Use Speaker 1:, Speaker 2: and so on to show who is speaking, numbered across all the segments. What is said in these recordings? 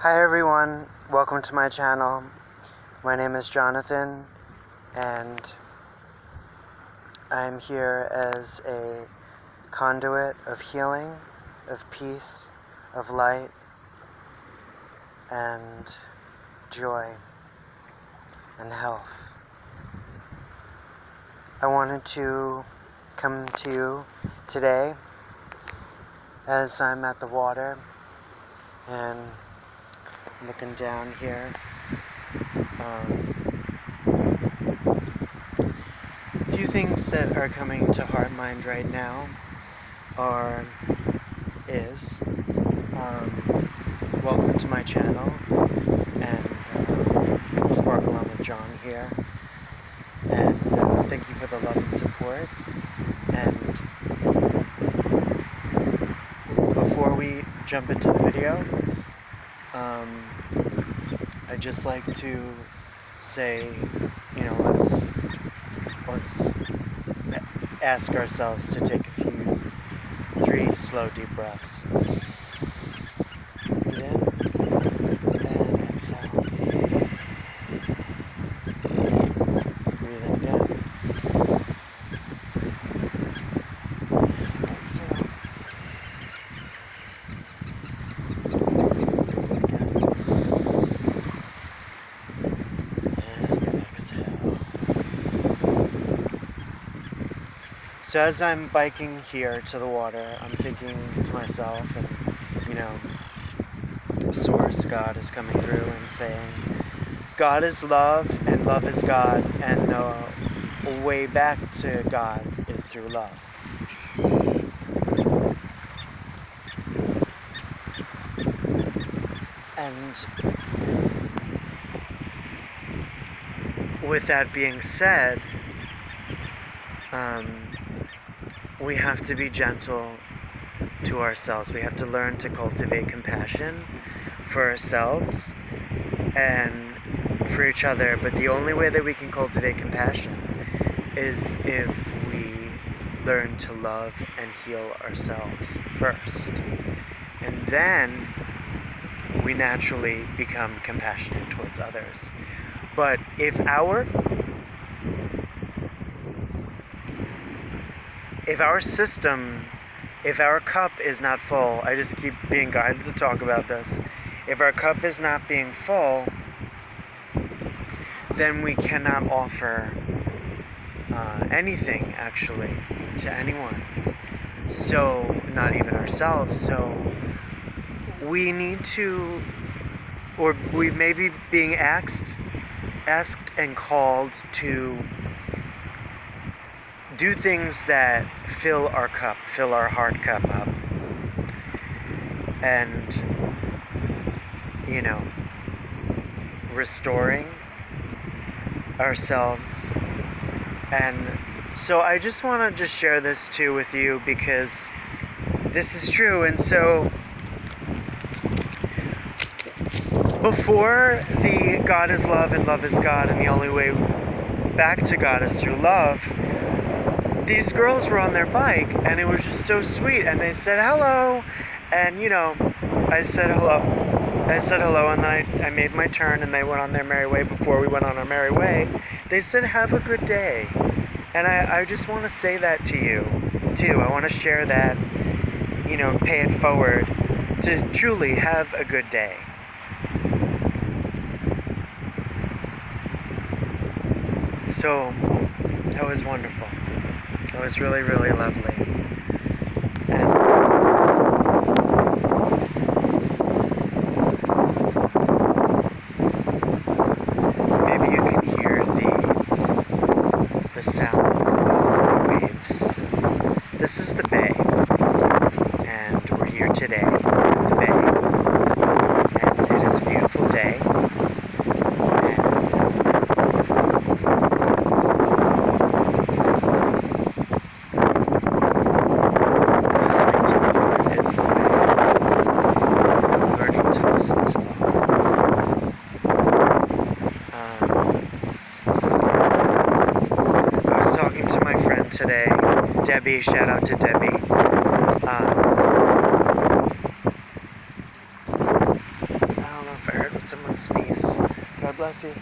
Speaker 1: Hi everyone, welcome to my channel. My name is Jonathan and I'm here as a conduit of healing, of peace, of light, and joy, and health. I wanted to come to you today as I'm at the water and looking down here. A few things that are coming to heart mind right now is welcome to my channel, and Sparkle on with John here, and thank you for the love and support. And before we jump into the video, I'd just like to say, let's ask ourselves to take three slow deep breaths. Breathe in and exhale. Breathe in again. And exhale. So as I'm biking here to the water, I'm thinking to myself, and Source, God is coming through and saying, God is love, and love is God, and the way back to God is through love. And with that being said, we have to be gentle to ourselves. We have to learn to cultivate compassion for ourselves and for each other. But the only way that we can cultivate compassion is if we learn to love and heal ourselves first. And then we naturally become compassionate towards others. But if our system, if our cup is not full, I just keep being guided to talk about this. If our cup is not being full, then we cannot offer anything, actually, to anyone. So, not even ourselves. So, we need to, or we may be being asked and called to do things that fill our cup, fill our heart cup up. And, restoring ourselves. And so I just want to share this too with you, because this is true. And so before the God is love and love is God, and the only way back to God is through love, these girls were on their bike, and it was just so sweet, and they said hello, and I said hello, and then I made my turn, and they went on their merry way. Before we went on our merry way, they said have a good day. And I just want to say that to you too. I want to share that, pay it forward, to truly have a good day. So that was wonderful. It was really, really lovely. And maybe you can hear the sound of the waves. This is the bay, and we're here today in the bay, and it is a beautiful day. Today, Debbie, shout out to Debbie. I don't know if Did someone sneeze? God bless you.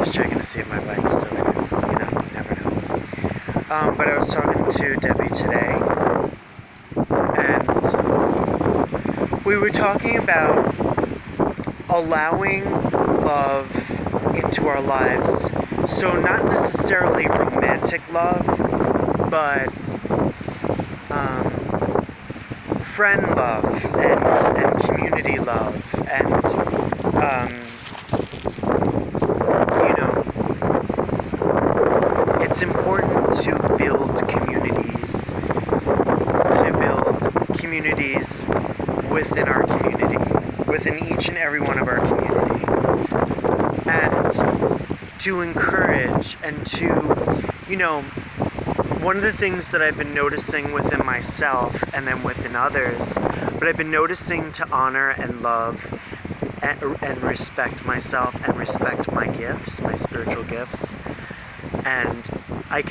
Speaker 1: Just checking to see if my bike is still there. You know, you never know. But I was talking to Debbie today, and we were talking about allowing love into our lives. So not necessarily romantic love, but friend love and community love, and you know, it's important to build communities within our community, within each and every one of our community, and to encourage and to, you know, one of the things that I've been noticing within myself and then within others, but I've been noticing to honor and love and respect myself and respect my gifts, my spiritual gifts. And I'm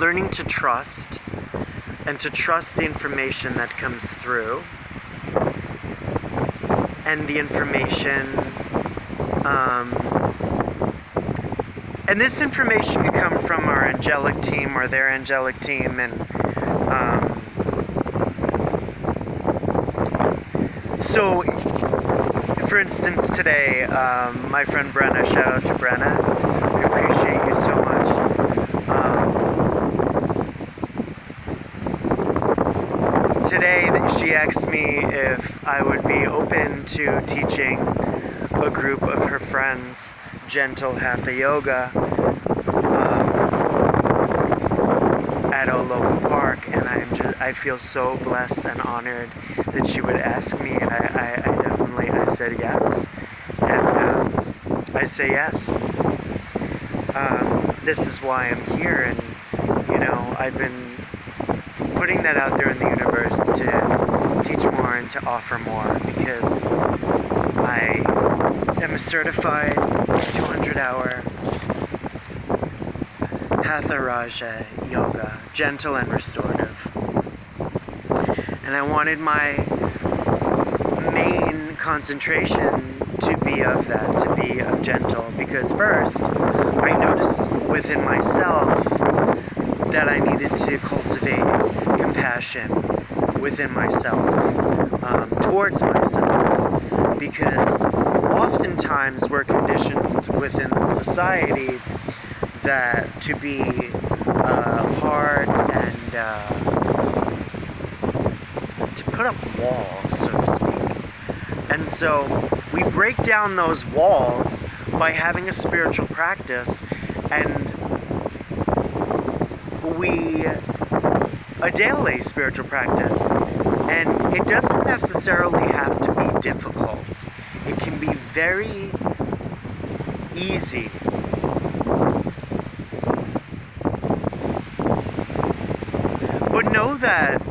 Speaker 1: learning to trust, and to trust the information that comes through, and the information, and this information could come from our angelic team or their angelic team, and so, for instance, today, my friend Brenna, shout out to Brenna, I appreciate you so much. Today, she asked me if I would be open to teaching a group of her friends gentle hatha yoga at a local park, and I feel so blessed and honored that she would ask me, and I said yes, and I say yes. This is why I'm here, and you know, I've been putting that out there in the universe to teach more and to offer more, because I am a certified 200-hour Hatha Raja yoga, gentle and restorative. And I wanted my main concentration to be of that, to be of gentle, because first, I noticed within myself that I needed to cultivate compassion within myself, towards myself, because oftentimes we're conditioned within society that to be hard and to put up walls, so to speak. And so we break down those walls by having a spiritual practice, and a daily spiritual practice, and it doesn't necessarily have to be difficult. It can be very easy. But know that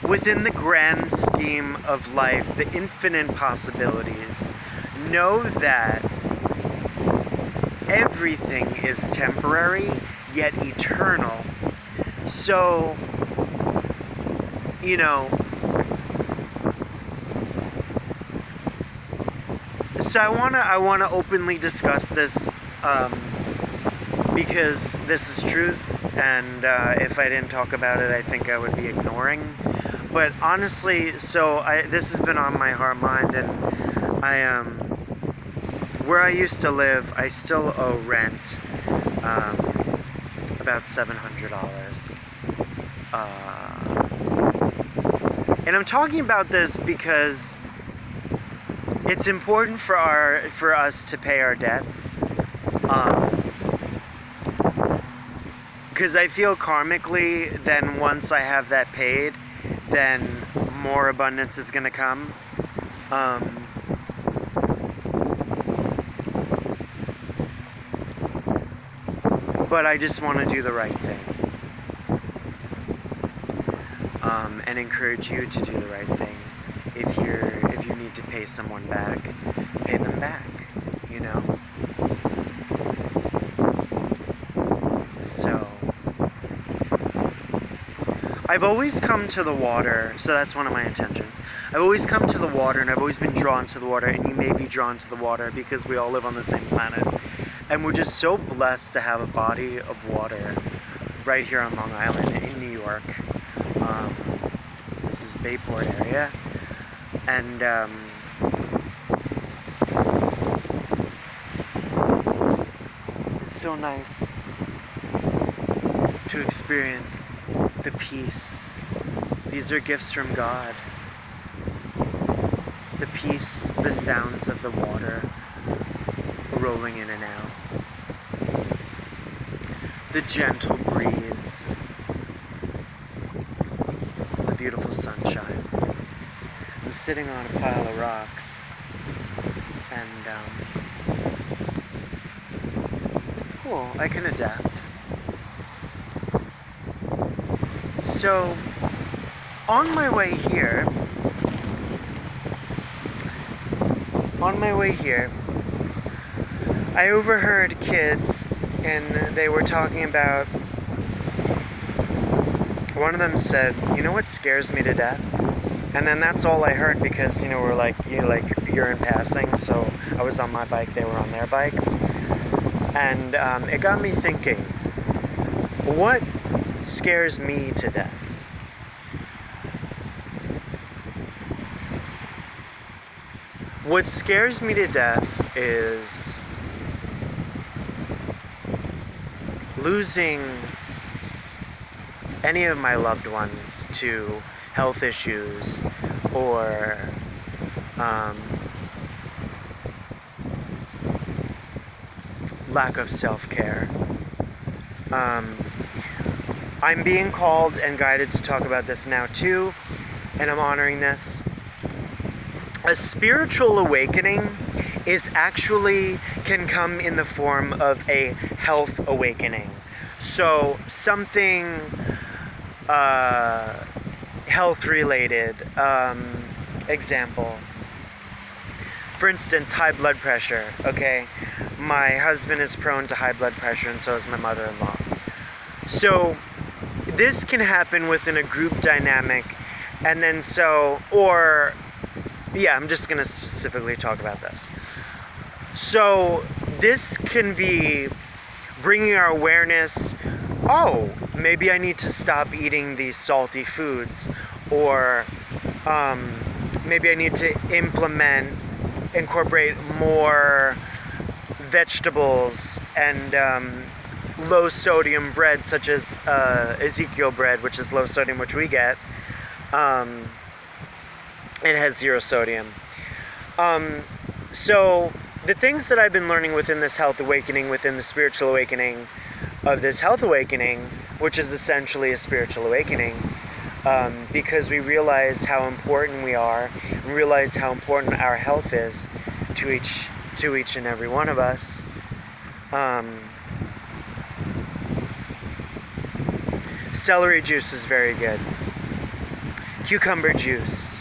Speaker 1: within the grand scheme of life, the infinite possibilities, know that everything is temporary yet eternal. So, you know, so I wanna openly discuss this, because this is truth, and if I didn't talk about it, I think I would be ignoring. But honestly, this has been on my heart, mind, and where I used to live, I still owe rent, about $700. And I'm talking about this because it's important for us to pay our debts. Because I feel karmically, then once I have that paid, then more abundance is going to come. But I just want to do the right thing. And encourage you to do the right thing. If you need to pay someone back, pay them back, you know? So I've always come to the water, so that's one of my intentions. I've always come to the water, and I've always been drawn to the water, and you may be drawn to the water because we all live on the same planet. And we're just so blessed to have a body of water right here on Long Island in New York. This is Bayport area, and it's so nice to experience the peace. These are gifts from God. The peace, the sounds of the water rolling in and out. The gentle breeze. The beautiful sunshine. I'm sitting on a pile of rocks, and it's cool. I can adapt. So, on my way here, I overheard kids, and they were talking about, one of them said, you know what scares me to death? And then that's all I heard because, we're like, you're in passing, so I was on my bike, they were on their bikes. And it got me thinking, what scares me to death? What scares me to death is losing any of my loved ones to health issues or lack of self-care. I'm being called and guided to talk about this now too, and I'm honoring this. A spiritual awakening can come in the form of a health awakening. So something health related, example. For instance, high blood pressure, okay? My husband is prone to high blood pressure, and so is my mother-in-law. So this can happen within a group dynamic, and then I'm just going to specifically talk about this. So this can be bringing our awareness, maybe I need to stop eating these salty foods, or maybe I need to incorporate more vegetables and low sodium bread, such as Ezekiel bread, which is low sodium, which we get. It has 0 sodium. So the things that I've been learning within this health awakening, within the spiritual awakening of this health awakening, which is essentially a spiritual awakening, because we realize how important we are, and realize how important our health is to each and every one of us. Celery juice is very good. Cucumber juice.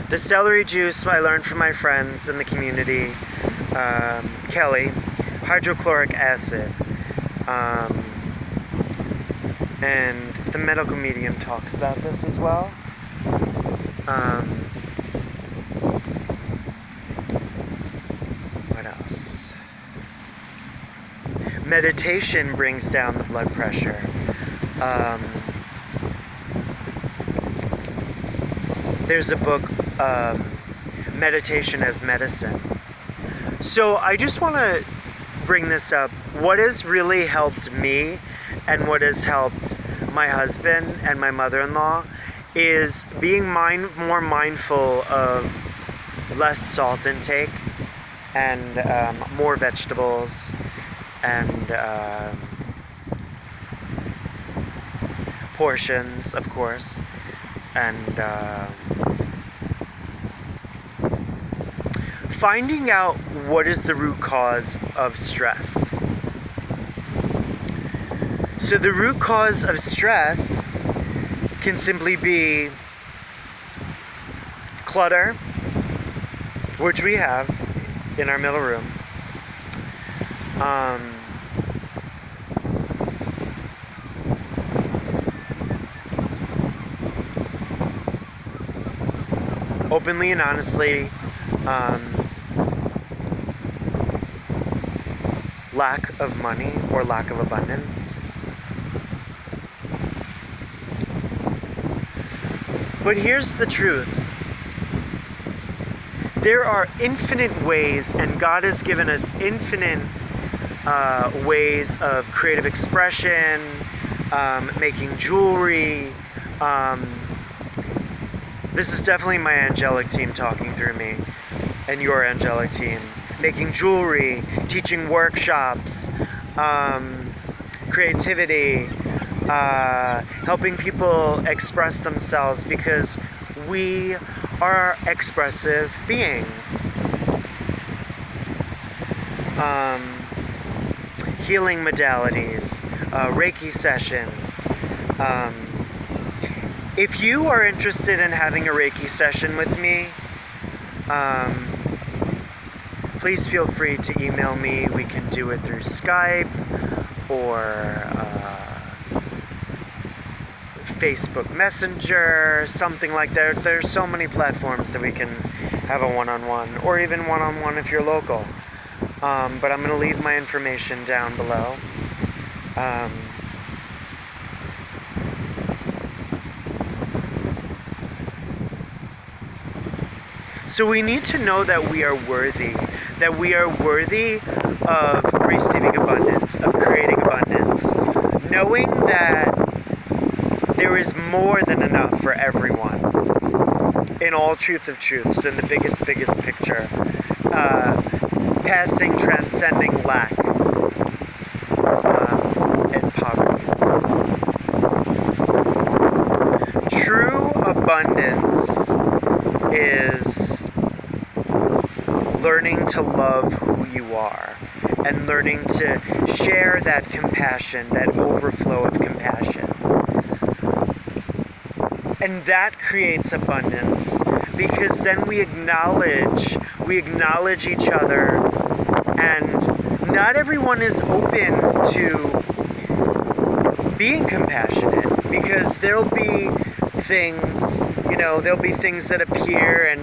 Speaker 1: The celery juice I learned from my friends in the community, Kelly, hydrochloric acid, and the medical medium talks about this as well. What else? Meditation brings down the blood pressure. There's a book, Meditation as Medicine. So I just want to bring this up. What has really helped me and what has helped my husband and my mother-in-law is being more mindful of less salt intake and more vegetables and portions, of course, and finding out what is the root cause of stress. So the root cause of stress can simply be clutter, which we have in our middle room. openly and honestly, lack of money or lack of abundance. But here's the truth. There are infinite ways, and God has given us infinite ways of creative expression, making jewelry. This is definitely my angelic team talking through me, and your angelic team. Making jewelry, teaching workshops, creativity, helping people express themselves, because we are expressive beings. Healing modalities, Reiki sessions. If you are interested in having a Reiki session with me, please feel free to email me. We can do it through Skype or Facebook Messenger, something like that. There's so many platforms that we can have a one-on-one, or even one-on-one if you're local. But I'm going to leave my information down below. So we need to know that we are worthy of receiving abundance, of creating abundance, knowing that there is more than enough for everyone, in all truth of truths, in the biggest picture, transcending lack and poverty. True abundance is learning to love who you are and learning to share that compassion, that overflow of compassion. And that creates abundance, because then we acknowledge each other, and not everyone is open to being compassionate, because there'll be things, that appear, and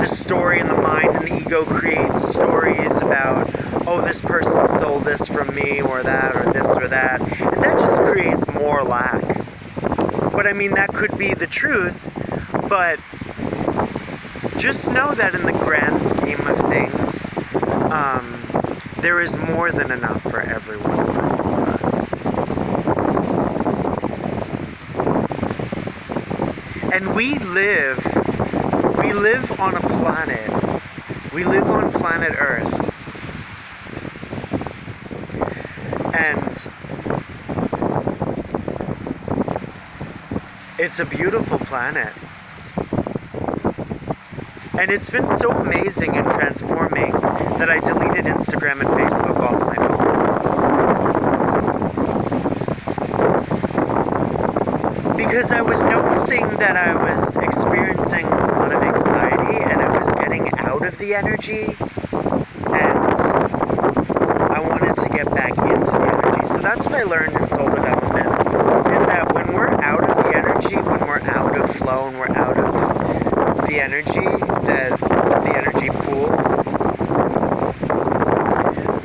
Speaker 1: the story in the mind and the ego creates stories about, oh, this person stole this from me, or that, or this, or that, and that just creates more lack. But I mean, that could be the truth, but just know that in the grand scheme of things, there is more than enough for everyone, for all of us. And we live on a planet. We live on planet Earth. And it's a beautiful planet. And it's been so amazing and transforming that I deleted Instagram and Facebook off my phone. Because I was noticing that I was experiencing a lot of anxiety, and I was getting out of the energy, and I wanted to get back into the energy. So that's what I learned in soul development, is that when we're out of the energy, when we're out of flow, and we're out of the energy, the energy pool,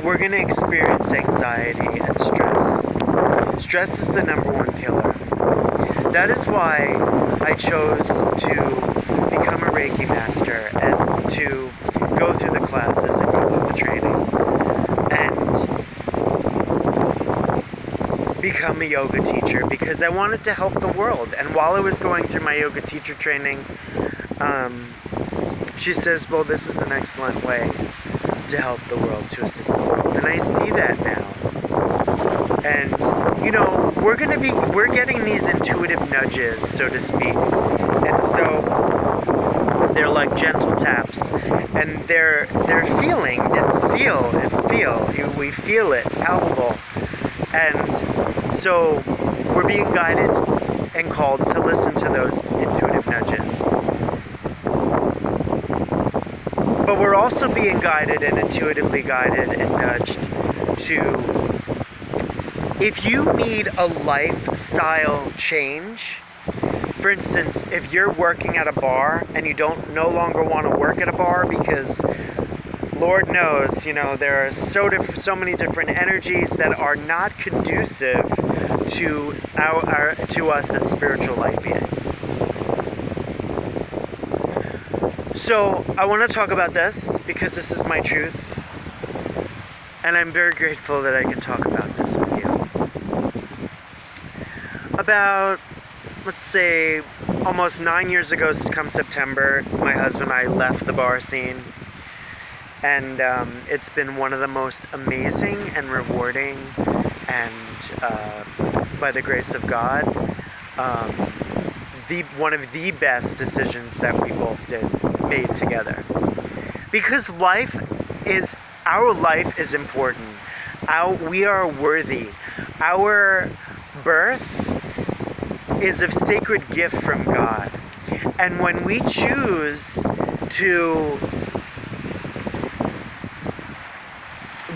Speaker 1: we're going to experience anxiety and stress. Stress is the number one killer. That is why I chose to become a Reiki master, and to go through the classes and go through the training, and become a yoga teacher, because I wanted to help the world. And while I was going through my yoga teacher training, she says, well, this is an excellent way to help the world, to assist the world. And I see that now. And, we're getting these intuitive nudges, so to speak. And so they're like gentle taps. And they're feeling, we feel it, palpable. And so we're being guided and called to listen to those intuitive nudges. But we're also being guided and intuitively guided and nudged to, if you need a lifestyle change, For instance, if you're working at a bar and you don't no longer want to work at a bar because Lord knows, there are so many different energies that are not conducive to to us as spiritual light beings. So I want to talk about this because this is my truth, and I'm very grateful that I can talk about this with you. About, let's say, almost 9 years ago, come September, my husband and I left the bar scene. And it's been one of the most amazing and rewarding and, by the grace of God, one of the best decisions that we both made together. Because our life is important. We are worthy. Our birth is a sacred gift from God. And when we choose to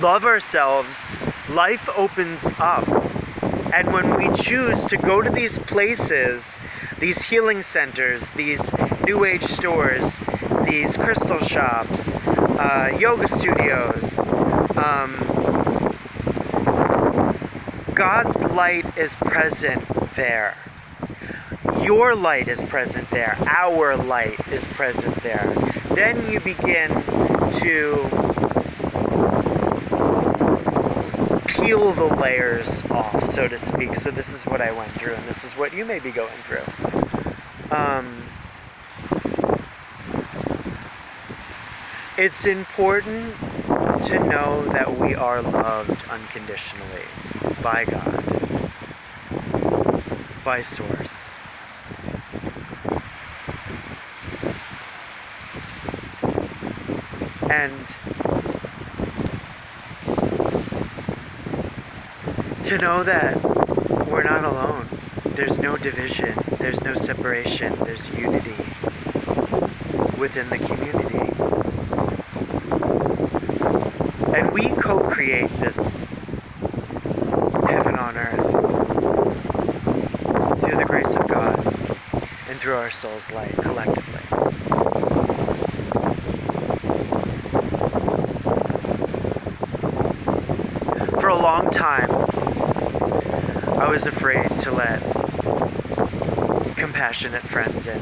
Speaker 1: love ourselves, life opens up. And when we choose to go to these places, these healing centers, these new age stores, these crystal shops, yoga studios, God's light is present there. Your light is present there. Our light is present there. Then you begin to peel the layers off, so to speak. So this is what I went through, and this is what you may be going through. It's important to know that we are loved unconditionally by God, by Source. And to know that we're not alone. There's no division, there's no separation, there's unity within the community. And we co-create this heaven on earth through the grace of God and through our soul's light collectively. For a long time, I was afraid to let compassionate friends in.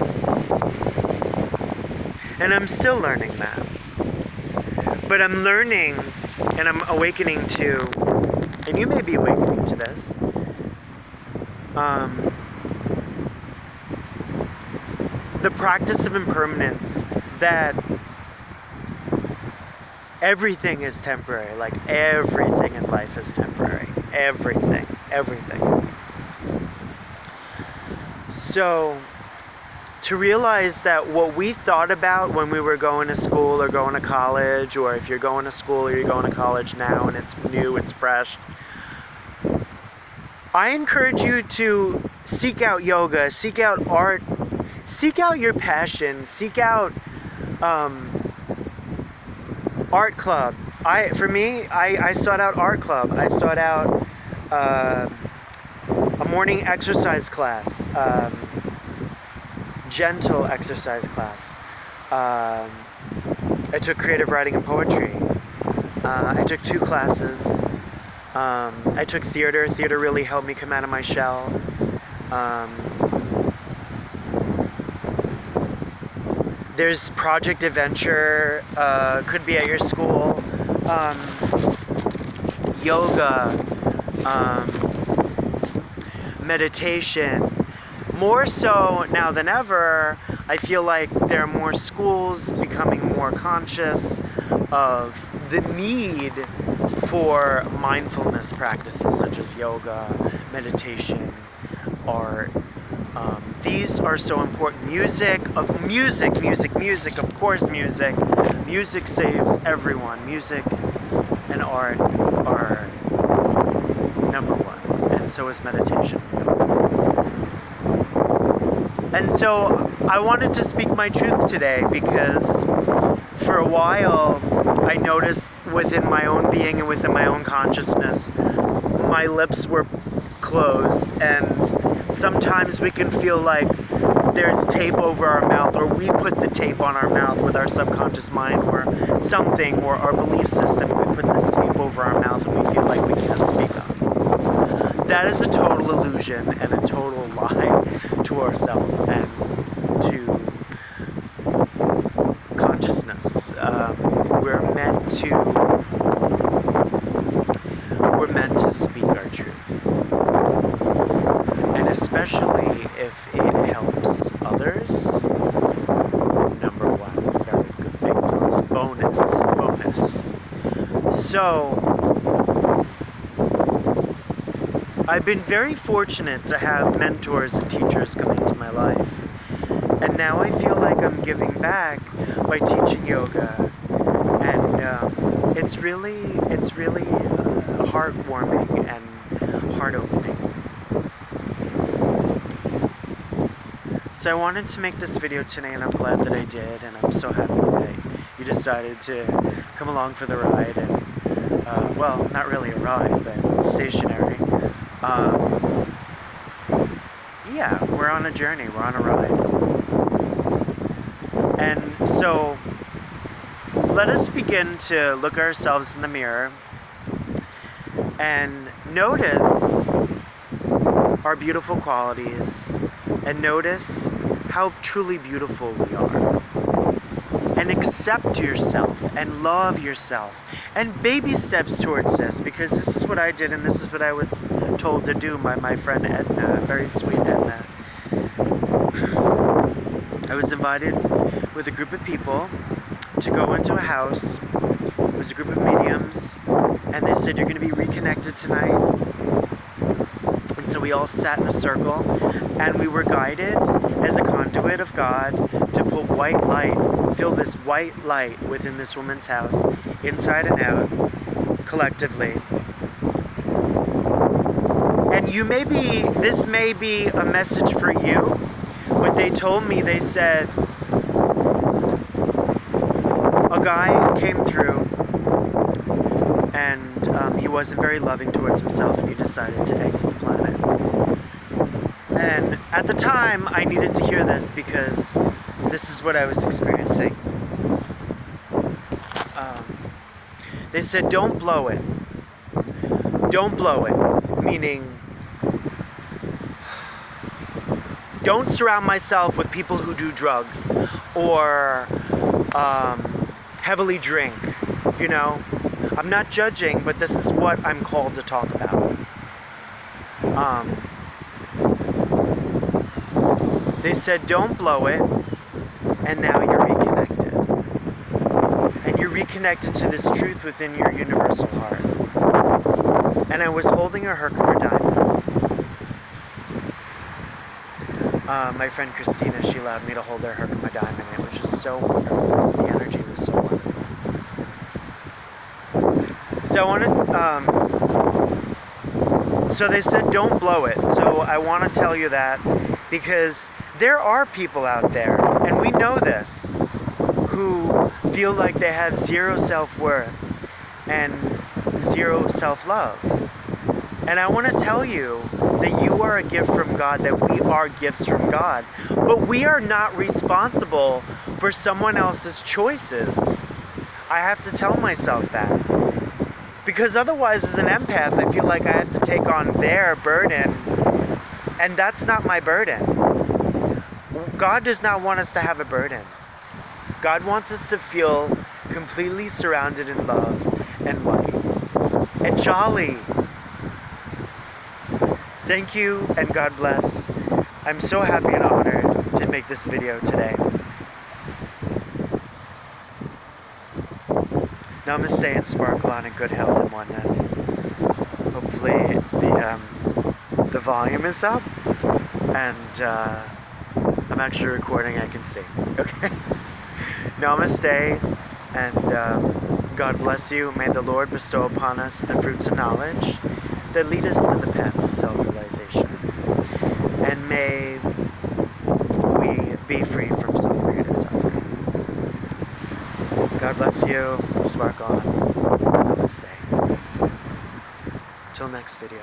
Speaker 1: And I'm still learning that. But I'm learning and I'm awakening to, and you may be awakening to this, the practice of impermanence, that everything is temporary. Like everything in life is temporary. Everything. So, to realize that what we thought about when we were going to school or going to college, or if you're going to school or you're going to college now and it's new, it's fresh, I encourage you to seek out yoga, seek out art, seek out your passion, seek out art club. I sought out art club. I sought out a morning exercise class, gentle exercise class. I took creative writing and poetry. I took 2 classes. I took theater. Theater really helped me come out of my shell. There's Project Adventure, could be at your school. Yoga, meditation. More so now than ever, I feel like there are more schools becoming more conscious of the need for mindfulness practices such as yoga, meditation, art. These are so important. Music, of course music. Music saves everyone. Music and art are number one, and so is meditation. And so I wanted to speak my truth today because for a while I noticed within my own being and within my own consciousness, my lips were closed, and sometimes we can feel like there's tape over our mouth, or we put the tape on our mouth with our subconscious mind or something, or our belief system. We put this tape over our mouth and we feel like we can't speak up. That is a total illusion and a total lie to ourselves and to consciousness. We're meant to speak our truth, and especially if it helps others. Number one, very good, big plus, bonus. So I've been very fortunate to have mentors and teachers come into my life, and now I feel like I'm giving back by teaching yoga, and it's really heartwarming and heart-opening. So I wanted to make this video today, and I'm glad that I did, and I'm so happy that you decided to come along for the ride, and well, not really a ride, but stationary. Yeah, we're on a journey, we're on a ride. And so, let us begin to look ourselves in the mirror and notice our beautiful qualities, and notice how truly beautiful we are. And accept yourself and love yourself. And baby steps towards this, because this is what I did and this is what I was told to do by my friend Edna, very sweet Edna. I was invited with a group of people to go into a house. It was a group of mediums, and they said, you're going to be reconnected tonight. And so we all sat in a circle, and we were guided as a conduit of God to put white light, fill this white light within this woman's house, inside and out, collectively. And this may be a message for you. What they told me, they said, a guy came through, and he wasn't very loving towards himself, and he decided to exit the planet. And at the time, I needed to hear this because this is what I was experiencing. They said, don't blow it. Don't blow it. Meaning, don't surround myself with people who do drugs or heavily drink, you know? I'm not judging, but this is what I'm called to talk about. They said, don't blow it, and now you're reconnected. And you're reconnected to this truth within your universal heart. And I was holding a Herkimer diamond. My friend Christina, she allowed me to hold her Herkimer diamond, and it was just so wonderful. The energy was so wonderful. So so they said don't blow it. So I want to tell you that because there are people out there, and we know this, who feel like they have zero self-worth and zero self-love. And I want to tell you that you are a gift from God, that we are gifts from God. But we are not responsible for someone else's choices. I have to tell myself that. Because otherwise, as an empath, I feel like I have to take on their burden. And that's not my burden. God does not want us to have a burden. God wants us to feel completely surrounded in love and light. And jolly. Thank you and God bless. I'm so happy and honored to make this video today. Namaste and sparkle on in good health and oneness. Hopefully the volume is up and I'm actually recording, I can see. Okay. Namaste and God bless you. May the Lord bestow upon us the fruits of knowledge that lead us to the path to self-realization. And may we be free from self-created suffering. God bless you. Sparkle on. Namaste. Till next video.